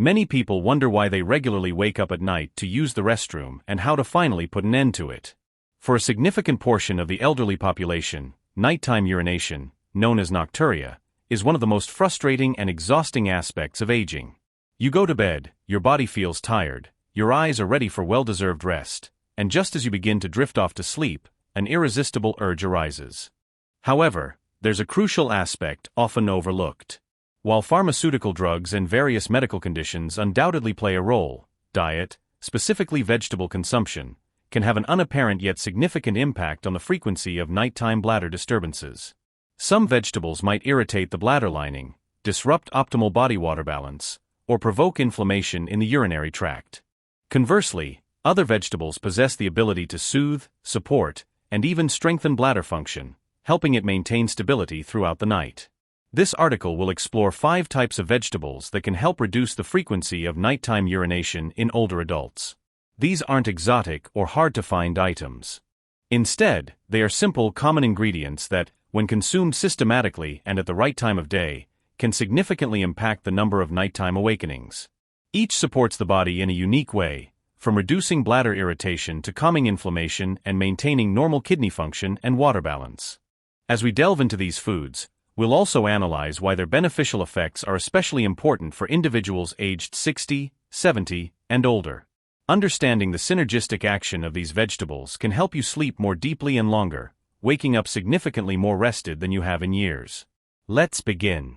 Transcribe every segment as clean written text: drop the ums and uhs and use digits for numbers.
Many people wonder why they regularly wake up at night to use the restroom and how to finally put an end to it. For a significant portion of the elderly population, nighttime urination, known as nocturia, is one of the most frustrating and exhausting aspects of aging. You go to bed, your body feels tired, your eyes are ready for well-deserved rest, and just as you begin to drift off to sleep, an irresistible urge arises. However, there's a crucial aspect often overlooked. While pharmaceutical drugs and various medical conditions undoubtedly play a role, diet, specifically vegetable consumption, can have an unapparent yet significant impact on the frequency of nighttime bladder disturbances. Some vegetables might irritate the bladder lining, disrupt optimal body water balance, or provoke inflammation in the urinary tract. Conversely, other vegetables possess the ability to soothe, support, and even strengthen bladder function, helping it maintain stability throughout the night. This article will explore 5 types of vegetables that can help reduce the frequency of nighttime urination in older adults. These aren't exotic or hard-to-find items. Instead, they are simple, common ingredients that, when consumed systematically and at the right time of day, can significantly impact the number of nighttime awakenings. Each supports the body in a unique way, from reducing bladder irritation to calming inflammation and maintaining normal kidney function and water balance. As we delve into these foods, we'll also analyze why their beneficial effects are especially important for individuals aged 60, 70, and older. Understanding the synergistic action of these vegetables can help you sleep more deeply and longer, waking up significantly more rested than you have in years. Let's begin.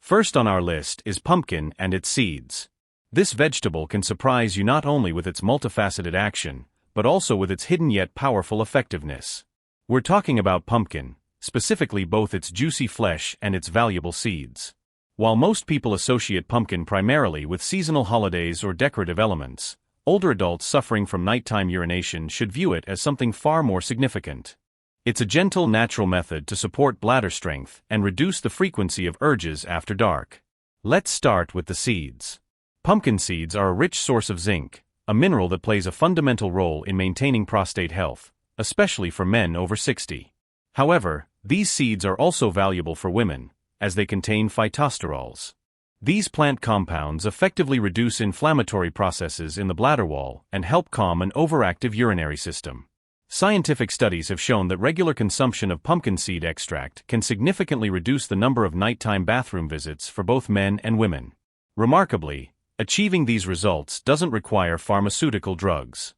First on our list is pumpkin and its seeds. This vegetable can surprise you not only with its multifaceted action, but also with its hidden yet powerful effectiveness. We're talking about pumpkin, specifically both its juicy flesh and its valuable seeds. While most people associate pumpkin primarily with seasonal holidays or decorative elements, older adults suffering from nighttime urination should view it as something far more significant. It's a gentle, natural method to support bladder strength and reduce the frequency of urges after dark. Let's start with the seeds. Pumpkin seeds are a rich source of zinc, a mineral that plays a fundamental role in maintaining prostate health, especially for men over 60. However, these seeds are also valuable for women, as they contain phytosterols. These plant compounds effectively reduce inflammatory processes in the bladder wall and help calm an overactive urinary system. Scientific studies have shown that regular consumption of pumpkin seed extract can significantly reduce the number of nighttime bathroom visits for both men and women. Remarkably, achieving these results doesn't require pharmaceutical drugs.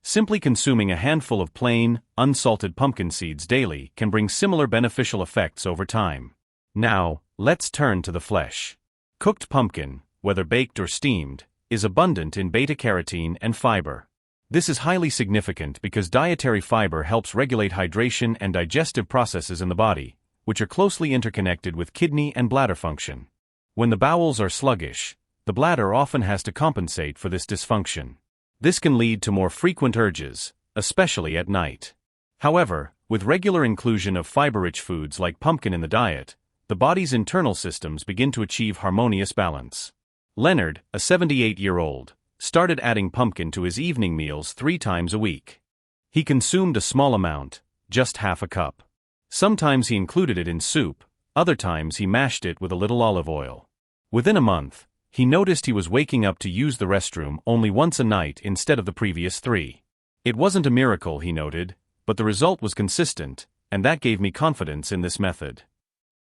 Simply consuming a handful of plain, unsalted pumpkin seeds daily can bring similar beneficial effects over time. Now, let's turn to the flesh. Cooked pumpkin, whether baked or steamed, is abundant in beta-carotene and fiber. This is highly significant because dietary fiber helps regulate hydration and digestive processes in the body, which are closely interconnected with kidney and bladder function. When the bowels are sluggish, the bladder often has to compensate for this dysfunction. This can lead to more frequent urges, especially at night. However, with regular inclusion of fiber-rich foods like pumpkin in the diet, the body's internal systems begin to achieve harmonious balance. Leonard, a 78-year-old, started adding pumpkin to his evening meals 3 times a week. He consumed a small amount, just half a cup. Sometimes he included it in soup, other times he mashed it with a little olive oil. Within a month, he noticed he was waking up to use the restroom only once a night instead of the previous 3. It wasn't a miracle, he noted, but the result was consistent, and that gave me confidence in this method.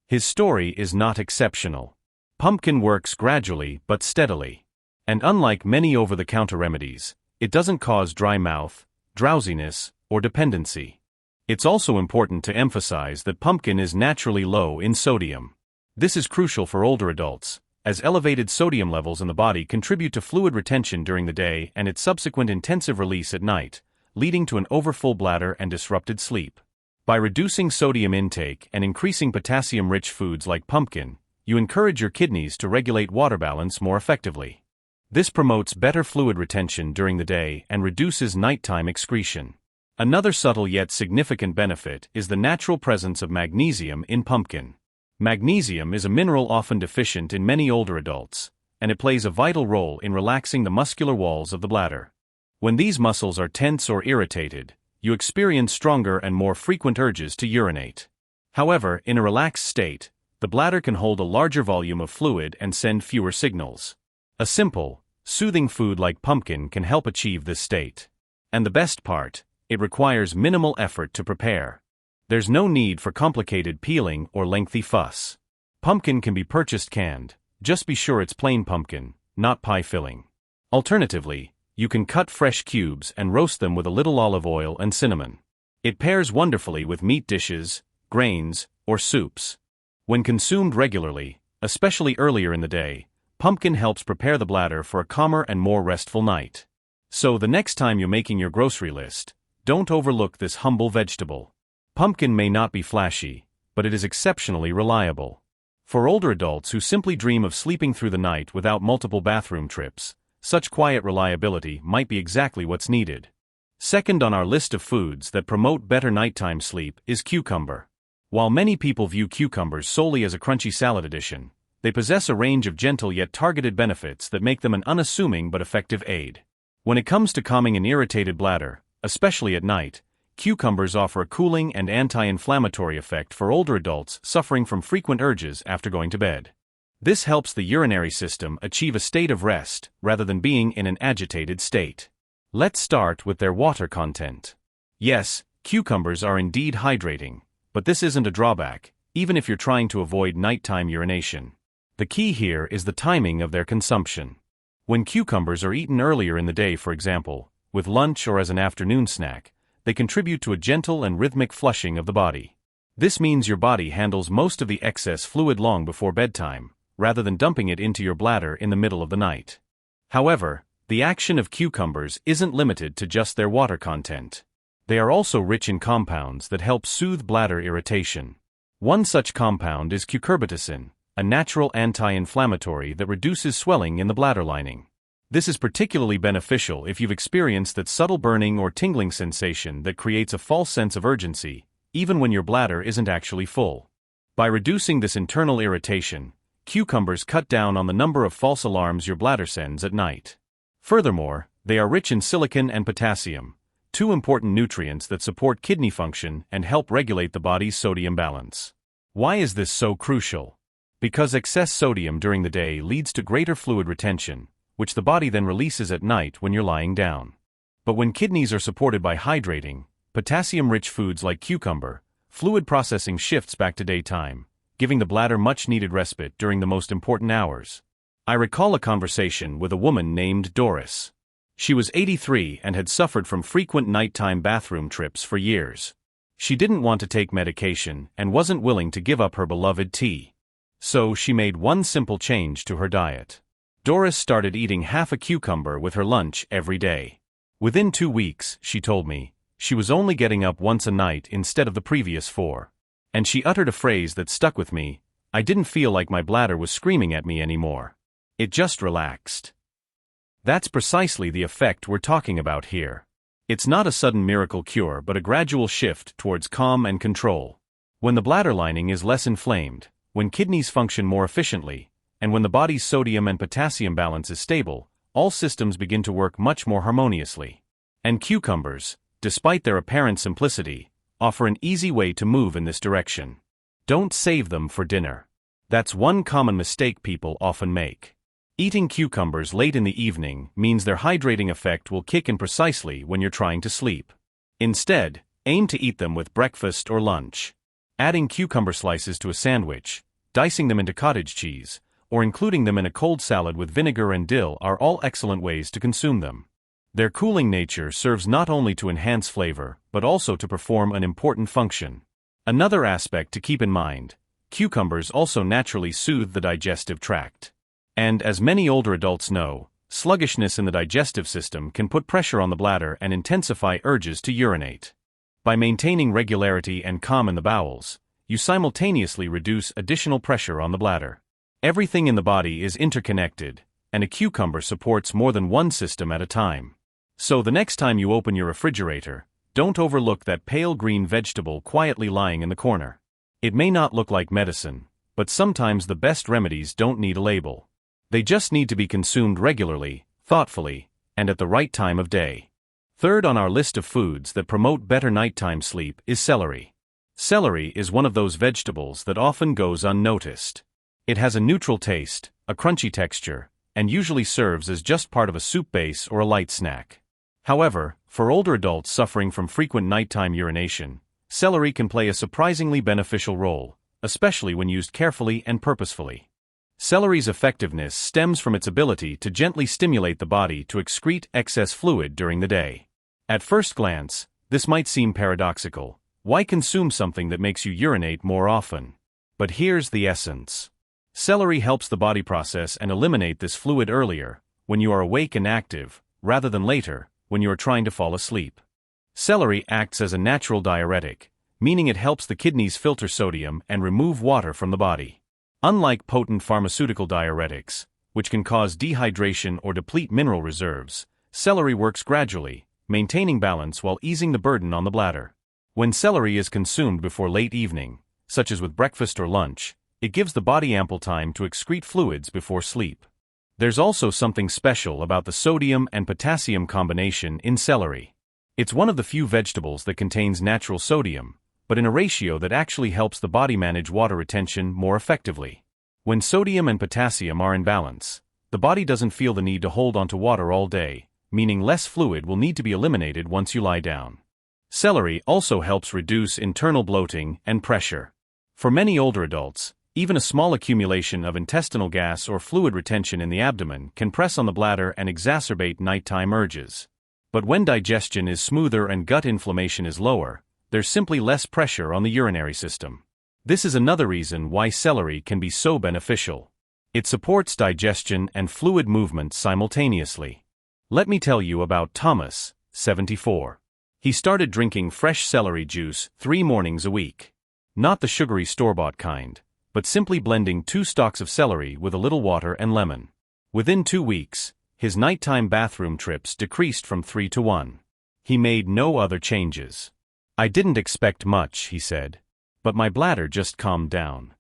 His story is not exceptional. Pumpkin works gradually but steadily. And unlike many over-the-counter remedies, it doesn't cause dry mouth, drowsiness, or dependency. It's also important to emphasize that pumpkin is naturally low in sodium. This is crucial for older adults, as elevated sodium levels in the body contribute to fluid retention during the day and its subsequent intensive release at night, leading to an overfull bladder and disrupted sleep. By reducing sodium intake and increasing potassium-rich foods like pumpkin, you encourage your kidneys to regulate water balance more effectively. This promotes better fluid retention during the day and reduces nighttime excretion. Another subtle yet significant benefit is the natural presence of magnesium in pumpkin. Magnesium is a mineral often deficient in many older adults, and it plays a vital role in relaxing the muscular walls of the bladder. When these muscles are tense or irritated, you experience stronger and more frequent urges to urinate. However, in a relaxed state, the bladder can hold a larger volume of fluid and send fewer signals. A simple, soothing food like pumpkin can help achieve this state. And the best part, it requires minimal effort to prepare. There's no need for complicated peeling or lengthy fuss. Pumpkin can be purchased canned, just be sure it's plain pumpkin, not pie filling. Alternatively, you can cut fresh cubes and roast them with a little olive oil and cinnamon. It pairs wonderfully with meat dishes, grains, or soups. When consumed regularly, especially earlier in the day, pumpkin helps prepare the bladder for a calmer and more restful night. So the next time you're making your grocery list, don't overlook this humble vegetable. Pumpkin may not be flashy, but it is exceptionally reliable. For older adults who simply dream of sleeping through the night without multiple bathroom trips, such quiet reliability might be exactly what's needed. Second on our list of foods that promote better nighttime sleep is cucumber. While many people view cucumbers solely as a crunchy salad addition, they possess a range of gentle yet targeted benefits that make them an unassuming but effective aid. When it comes to calming an irritated bladder, especially at night, cucumbers offer a cooling and anti-inflammatory effect for older adults suffering from frequent urges after going to bed. This helps the urinary system achieve a state of rest rather than being in an agitated state. Let's start with their water content. Yes, cucumbers are indeed hydrating, but this isn't a drawback, even if you're trying to avoid nighttime urination. The key here is the timing of their consumption. When cucumbers are eaten earlier in the day, for example, with lunch or as an afternoon snack, they contribute to a gentle and rhythmic flushing of the body. This means your body handles most of the excess fluid long before bedtime, rather than dumping it into your bladder in the middle of the night. However, the action of cucumbers isn't limited to just their water content. They are also rich in compounds that help soothe bladder irritation. One such compound is cucurbitacin, a natural anti-inflammatory that reduces swelling in the bladder lining. This is particularly beneficial if you've experienced that subtle burning or tingling sensation that creates a false sense of urgency, even when your bladder isn't actually full. By reducing this internal irritation, cucumbers cut down on the number of false alarms your bladder sends at night. Furthermore, they are rich in silicon and potassium, two important nutrients that support kidney function and help regulate the body's sodium balance. Why is this so crucial? Because excess sodium during the day leads to greater fluid retention, which the body then releases at night when you're lying down. But when kidneys are supported by hydrating, potassium-rich foods like cucumber, fluid processing shifts back to daytime, giving the bladder much-needed respite during the most important hours. I recall a conversation with a woman named Doris. She was 83 and had suffered from frequent nighttime bathroom trips for years. She didn't want to take medication and wasn't willing to give up her beloved tea. So she made one simple change to her diet. Doris started eating half a cucumber with her lunch every day. Within 2 weeks, she told me, she was only getting up once a night instead of the previous 4. And she uttered a phrase that stuck with me: I didn't feel like my bladder was screaming at me anymore. It just relaxed. That's precisely the effect we're talking about here. It's not a sudden miracle cure but a gradual shift towards calm and control. When the bladder lining is less inflamed, when kidneys function more efficiently, and when the body's sodium and potassium balance is stable, all systems begin to work much more harmoniously. And cucumbers, despite their apparent simplicity, offer an easy way to move in this direction. Don't save them for dinner. That's one common mistake people often make. Eating cucumbers late in the evening means their hydrating effect will kick in precisely when you're trying to sleep. Instead, aim to eat them with breakfast or lunch. Adding cucumber slices to a sandwich, dicing them into cottage cheese, or including them in a cold salad with vinegar and dill are all excellent ways to consume them. Their cooling nature serves not only to enhance flavor, but also to perform an important function. Another aspect to keep in mind: cucumbers also naturally soothe the digestive tract. And as many older adults know, sluggishness in the digestive system can put pressure on the bladder and intensify urges to urinate. By maintaining regularity and calm in the bowels, you simultaneously reduce additional pressure on the bladder. Everything in the body is interconnected, and a cucumber supports more than one system at a time. So the next time you open your refrigerator, don't overlook that pale green vegetable quietly lying in the corner. It may not look like medicine, but sometimes the best remedies don't need a label. They just need to be consumed regularly, thoughtfully, and at the right time of day. Third on our list of foods that promote better nighttime sleep is celery. Celery is one of those vegetables that often goes unnoticed. It has a neutral taste, a crunchy texture, and usually serves as just part of a soup base or a light snack. However, for older adults suffering from frequent nighttime urination, celery can play a surprisingly beneficial role, especially when used carefully and purposefully. Celery's effectiveness stems from its ability to gently stimulate the body to excrete excess fluid during the day. At first glance, this might seem paradoxical. Why consume something that makes you urinate more often? But here's the essence. Celery helps the body process and eliminate this fluid earlier, when you are awake and active, rather than later, when you are trying to fall asleep. Celery acts as a natural diuretic, meaning it helps the kidneys filter sodium and remove water from the body. Unlike potent pharmaceutical diuretics, which can cause dehydration or deplete mineral reserves, celery works gradually, maintaining balance while easing the burden on the bladder. When celery is consumed before late evening, such as with breakfast or lunch, it gives the body ample time to excrete fluids before sleep. There's also something special about the sodium and potassium combination in celery. It's one of the few vegetables that contains natural sodium, but in a ratio that actually helps the body manage water retention more effectively. When sodium and potassium are in balance, the body doesn't feel the need to hold onto water all day, meaning less fluid will need to be eliminated once you lie down. Celery also helps reduce internal bloating and pressure. For many older adults, even a small accumulation of intestinal gas or fluid retention in the abdomen can press on the bladder and exacerbate nighttime urges. But when digestion is smoother and gut inflammation is lower, there's simply less pressure on the urinary system. This is another reason why celery can be so beneficial. It supports digestion and fluid movement simultaneously. Let me tell you about Thomas, 74. He started drinking fresh celery juice 3 mornings a week. Not the sugary store-bought kind, but simply blending 2 stalks of celery with a little water and lemon. Within 2 weeks, his nighttime bathroom trips decreased from 3 to 1. He made no other changes. "I didn't expect much," he said, "but my bladder just calmed down."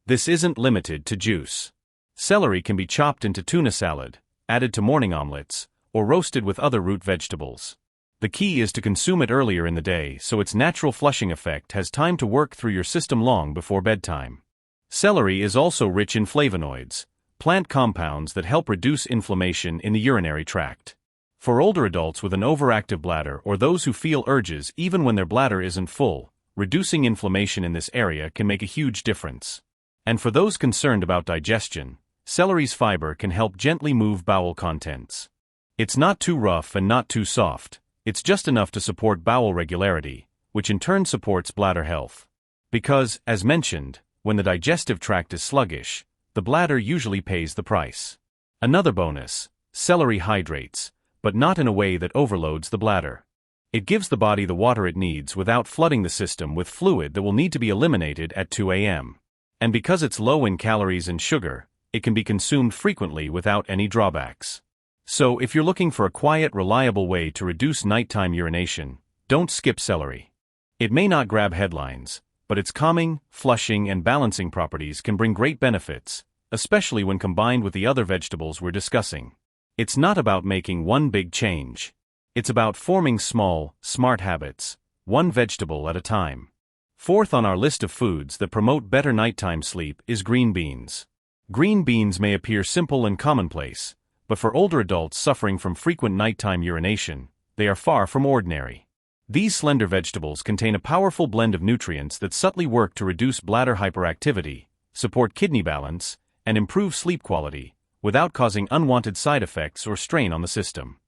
This isn't limited to juice. Celery can be chopped into tuna salad, added to morning omelets, or roasted with other root vegetables. The key is to consume it earlier in the day so its natural flushing effect has time to work through your system long before bedtime. Celery is also rich in flavonoids, plant compounds that help reduce inflammation in the urinary tract. For older adults with an overactive bladder or those who feel urges even when their bladder isn't full, reducing inflammation in this area can make a huge difference. And for those concerned about digestion, celery's fiber can help gently move bowel contents. It's not too rough and not too soft, it's just enough to support bowel regularity, which in turn supports bladder health. Because, as mentioned, when the digestive tract is sluggish, the bladder usually pays the price. Another bonus, celery hydrates, but not in a way that overloads the bladder. It gives the body the water it needs without flooding the system with fluid that will need to be eliminated at 2 a.m. And because it's low in calories and sugar, it can be consumed frequently without any drawbacks. So if you're looking for a quiet, reliable way to reduce nighttime urination, don't skip celery. It may not grab headlines, but its calming, flushing, and balancing properties can bring great benefits, especially when combined with the other vegetables we're discussing. It's not about making one big change. It's about forming small, smart habits, one vegetable at a time. Fourth on our list of foods that promote better nighttime sleep is green beans. Green beans may appear simple and commonplace, but for older adults suffering from frequent nighttime urination, they are far from ordinary. These slender vegetables contain a powerful blend of nutrients that subtly work to reduce bladder hyperactivity, support kidney balance, and improve sleep quality, without causing unwanted side effects or strain on the system.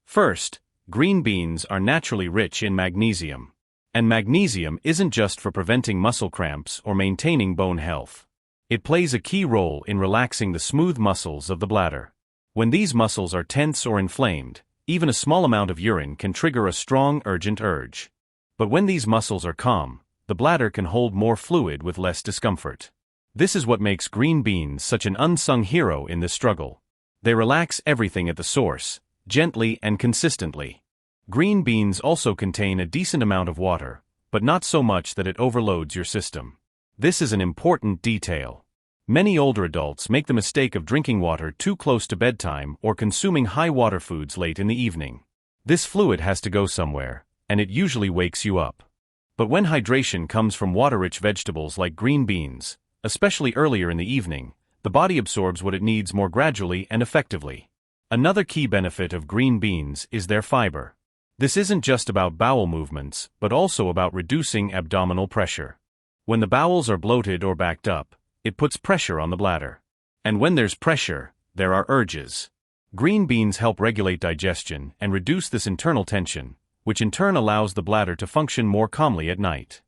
First, green beans are naturally rich in magnesium. And magnesium isn't just for preventing muscle cramps or maintaining bone health. It plays a key role in relaxing the smooth muscles of the bladder. When these muscles are tense or inflamed, even a small amount of urine can trigger a strong, urgent urge. But when these muscles are calm, the bladder can hold more fluid with less discomfort. This is what makes green beans such an unsung hero in this struggle. They relax everything at the source, gently and consistently. Green beans also contain a decent amount of water, but not so much that it overloads your system. This is an important detail. Many older adults make the mistake of drinking water too close to bedtime or consuming high water foods late in the evening. This fluid has to go somewhere, and it usually wakes you up. But when hydration comes from water-rich vegetables like green beans, especially earlier in the evening, The body absorbs what it needs more gradually and effectively. Another key benefit of green beans is their fiber. This isn't just about bowel movements, but also about reducing abdominal pressure. When the bowels are bloated or backed up, it puts pressure on the bladder. And when there's pressure, there are urges. Green beans help regulate digestion and reduce this internal tension, which in turn allows the bladder to function more calmly at night.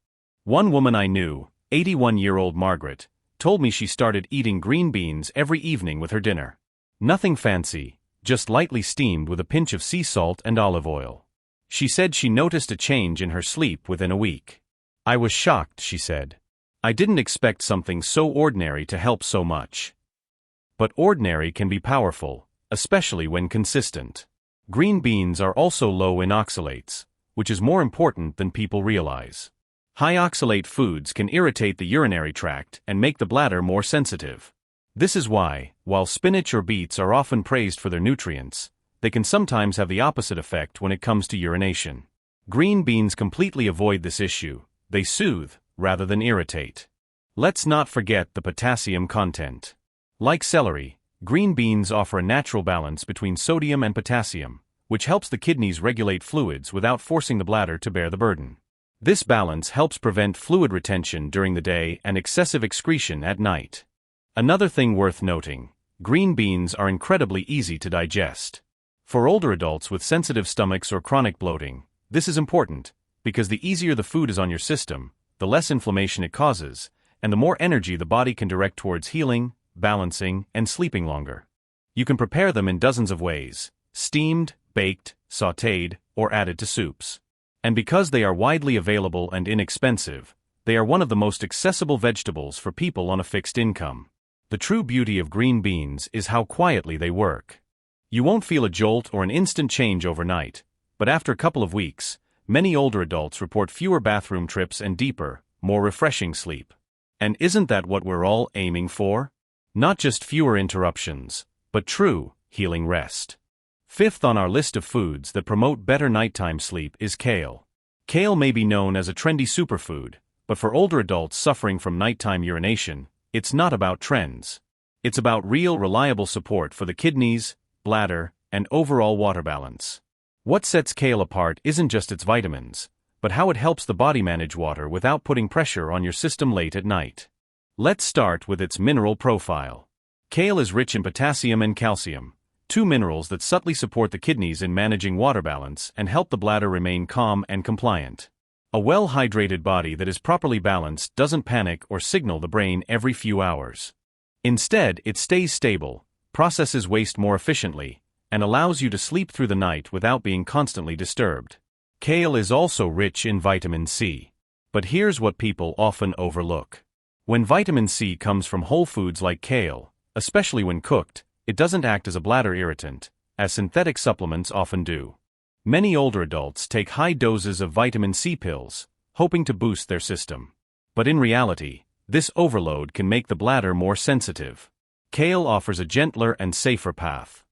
One woman I knew, 81-year-old Margaret, told me she started eating green beans every evening with her dinner. Nothing fancy, just lightly steamed with a pinch of sea salt and olive oil. She said she noticed a change in her sleep within a week. I was shocked, she said. I didn't expect something so ordinary to help so much. But ordinary can be powerful, especially when consistent. Green beans are also low in oxalates, which is more important than people realize. High oxalate foods can irritate the urinary tract and make the bladder more sensitive. This is why, while spinach or beets are often praised for their nutrients, they can sometimes have the opposite effect when it comes to urination. Green beans completely avoid this issue. They soothe, rather than irritate. Let's not forget the potassium content. Like celery, green beans offer a natural balance between sodium and potassium, which helps the kidneys regulate fluids without forcing the bladder to bear the burden. This balance helps prevent fluid retention during the day and excessive excretion at night. Another thing worth noting, green beans are incredibly easy to digest. For older adults with sensitive stomachs or chronic bloating, this is important, because the easier the food is on your system, the less inflammation it causes, and the more energy the body can direct towards healing, balancing, and sleeping longer. You can prepare them in dozens of ways: steamed, baked, sautéed, or added to soups. And because they are widely available and inexpensive, they are one of the most accessible vegetables for people on a fixed income. The true beauty of green beans is how quietly they work. You won't feel a jolt or an instant change overnight, but after a couple of weeks, many older adults report fewer bathroom trips and deeper, more refreshing sleep. And isn't that what we're all aiming for? Not just fewer interruptions, but true, healing rest. Fifth on our list of foods that promote better nighttime sleep is kale. Kale may be known as a trendy superfood, but for older adults suffering from nighttime urination, it's not about trends. It's about real, reliable support for the kidneys, bladder, and overall water balance. What sets kale apart isn't just its vitamins, but how it helps the body manage water without putting pressure on your system late at night. Let's start with its mineral profile. Kale is rich in potassium and calcium, two minerals that subtly support the kidneys in managing water balance and help the bladder remain calm and compliant. A well-hydrated body that is properly balanced doesn't panic or signal the brain every few hours. Instead, it stays stable, processes waste more efficiently, and allows you to sleep through the night without being constantly disturbed. Kale is also rich in vitamin C. But here's what people often overlook. When vitamin C comes from whole foods like kale, especially when cooked, it doesn't act as a bladder irritant, as synthetic supplements often do. Many older adults take high doses of vitamin C pills, hoping to boost their system. But in reality, this overload can make the bladder more sensitive. Kale offers a gentler and safer path.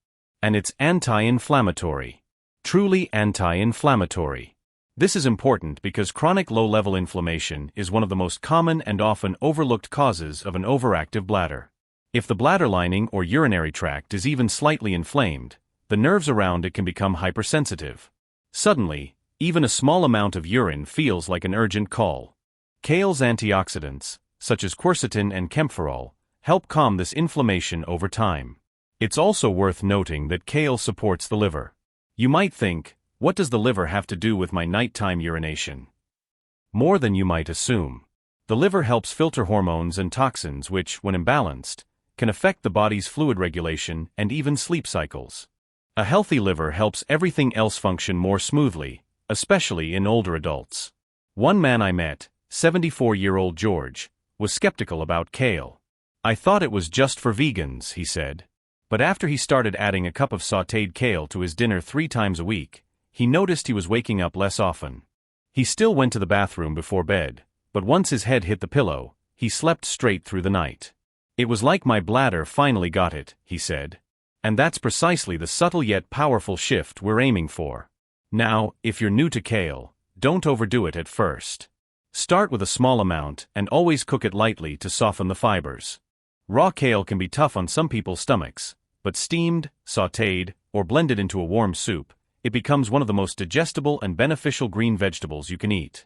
And it's anti-inflammatory. Truly anti-inflammatory. This is important because chronic low-level inflammation is one of the most common and often overlooked causes of an overactive bladder. If the bladder lining or urinary tract is even slightly inflamed, the nerves around it can become hypersensitive. Suddenly, even a small amount of urine feels like an urgent call. Kale's antioxidants, such as quercetin and camphorol, help calm this inflammation over time. It's also worth noting that kale supports the liver. You might think, what does the liver have to do with my nighttime urination? More than you might assume. The liver helps filter hormones and toxins which, when imbalanced, can affect the body's fluid regulation and even sleep cycles. A healthy liver helps everything else function more smoothly, especially in older adults. One man I met, 74-year-old George, was skeptical about kale. I thought it was just for vegans, he said. But after he started adding a cup of sautéed kale to his dinner 3 times a week, he noticed he was waking up less often. He still went to the bathroom before bed, but once his head hit the pillow, he slept straight through the night. It was like my bladder finally got it, he said. And that's precisely the subtle yet powerful shift we're aiming for. Now, if you're new to kale, don't overdo it at first. Start with a small amount and always cook it lightly to soften the fibers. Raw kale can be tough on some people's stomachs, but steamed, sautéed, or blended into a warm soup, it becomes one of the most digestible and beneficial green vegetables you can eat.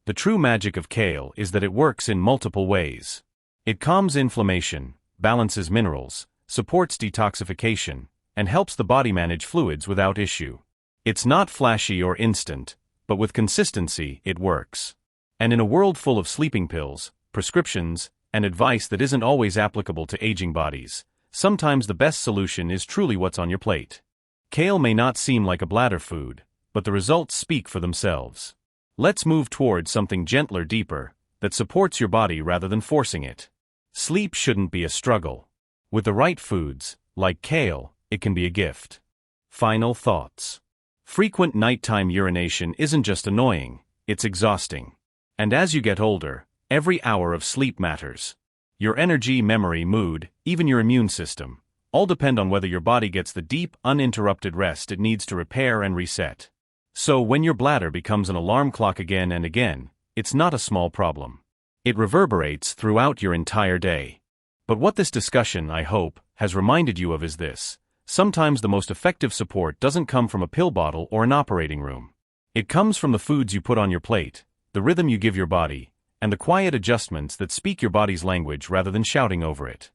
The true magic of kale is that it works in multiple ways. It calms inflammation, balances minerals, supports detoxification, and helps the body manage fluids without issue. It's not flashy or instant, but with consistency, it works. And in a world full of sleeping pills, prescriptions, and advice that isn't always applicable to aging bodies, sometimes the best solution is truly what's on your plate. Kale may not seem like a bladder food, but the results speak for themselves. Let's move towards something gentler, deeper, that supports your body rather than forcing it. Sleep shouldn't be a struggle. With the right foods, like kale, it can be a gift. Final thoughts. Frequent nighttime urination isn't just annoying, it's exhausting. And as you get older, every hour of sleep matters. Your energy, memory, mood, even your immune system, all depend on whether your body gets the deep, uninterrupted rest it needs to repair and reset. So when your bladder becomes an alarm clock again and again, it's not a small problem. It reverberates throughout your entire day. But what this discussion, I hope, has reminded you of is this: sometimes the most effective support doesn't come from a pill bottle or an operating room. It comes from the foods you put on your plate, the rhythm you give your body, and the quiet adjustments that speak your body's language rather than shouting over it.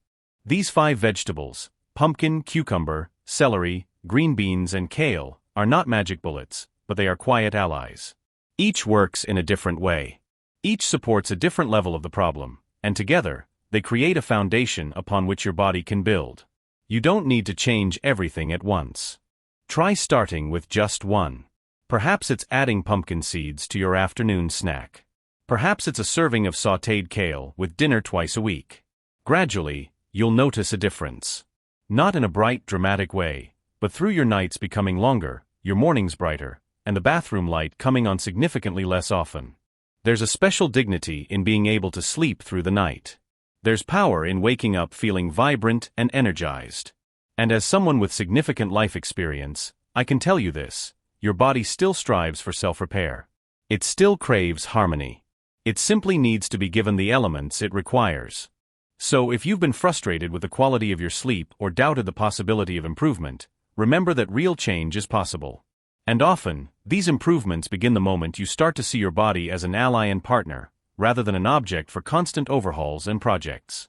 These 5 vegetables, pumpkin, cucumber, celery, green beans, and kale, are not magic bullets, but they are quiet allies. Each works in a different way. Each supports a different level of the problem, and together, they create a foundation upon which your body can build. You don't need to change everything at once. Try starting with just one. Perhaps it's adding pumpkin seeds to your afternoon snack. Perhaps it's a serving of sautéed kale with dinner twice a week. Gradually, you'll notice a difference. Not in a bright, dramatic way, but through your nights becoming longer, your mornings brighter, and the bathroom light coming on significantly less often. There's a special dignity in being able to sleep through the night. There's power in waking up feeling vibrant and energized. And as someone with significant life experience, I can tell you this: your body still strives for self-repair. It still craves harmony. It simply needs to be given the elements it requires. So if you've been frustrated with the quality of your sleep or doubted the possibility of improvement, remember that real change is possible. And often, these improvements begin the moment you start to see your body as an ally and partner, rather than an object for constant overhauls and projects.